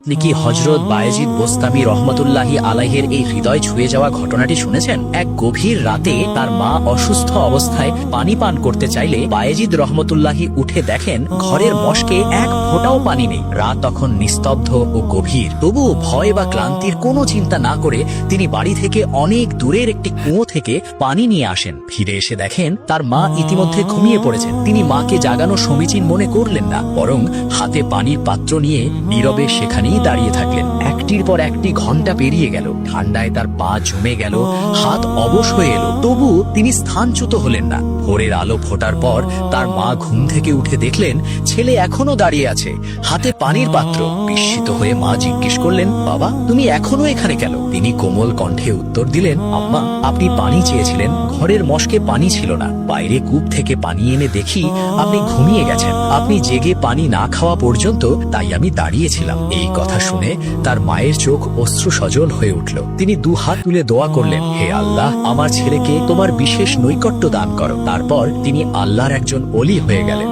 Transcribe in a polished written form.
আপনি কি হযরত বায়েজিদ বোস্তামি রহমতুল্লাহি আলাইহির এই হৃদয় ছুঁয়ে যাওয়া ঘটনাটি শুনেছেন? এক গভীর রাতে তার মা অসুস্থ অবস্থায় পানি পান করতে চাইলে বায়েজিদ রহমতুল্লাহি উঠে দেখেন ঘরের মশকে এক ফোঁটাও পানি নেই। রাত তখন নিস্তব্ধ ও গভীর, তবুও ভয় বা ক্লান্তির কোনো চিন্তা না করে তিনি বাড়ি থেকে অনেক দূরের একটি কুয়ো থেকে পানি নিয়ে আসেন। ফিরে এসে দেখেন তার মা ইতিমধ্যে ঘুমিয়ে পড়েছেন। তিনি মাকে জাগানো সমীচীন মনে করলেন না, বরং হাতে পানির পাত্র নিয়ে নীরবে সেখানেই দাঁড়িয়ে থাকলেন। একটির পর একটি ঘন্টা পেরিয়ে গেল, ঠান্ডায় তার পা জমে গেল, হাত অবশ হয়ে এলো, তবু তিনি স্থানচ্যুত হলেন না। ভোরের আলো ফোটার পর তার মা ঘুম থেকে উঠে দেখলেন ছেলে এখনো দাঁড়িয়ে আছে, হাতে পানির পাত্র। বিস্মিত হয়ে মা জিজ্ঞেস করলেন, বাবা তুমি এখনো এখানে কেন? তিনি কোমল কণ্ঠে উত্তর দিলেন, আম্মা আপনি পানি চেয়েছিলেন, ঘরের মশকে পানি ছিল না, বাইরে কূপ থেকে পানি এনে দেখি আপনি ঘুমিয়ে গেছেন। আপনি জেগে পানি না খাওয়া পর্যন্ত, তাই আমি দাঁড়িয়েছিলাম। এই কথা শুনে তার মায়ের চোখ অশ্রু সজল হয়ে উঠল। তিনি দু হাত তুলে দোয়া করলেন, হে আল্লাহ, আমার ছেলেকে তোমার বিশেষ নৈকট্য দান করো। তারপর তিনি আল্লাহর একজন ওলি হয়ে গেলেন।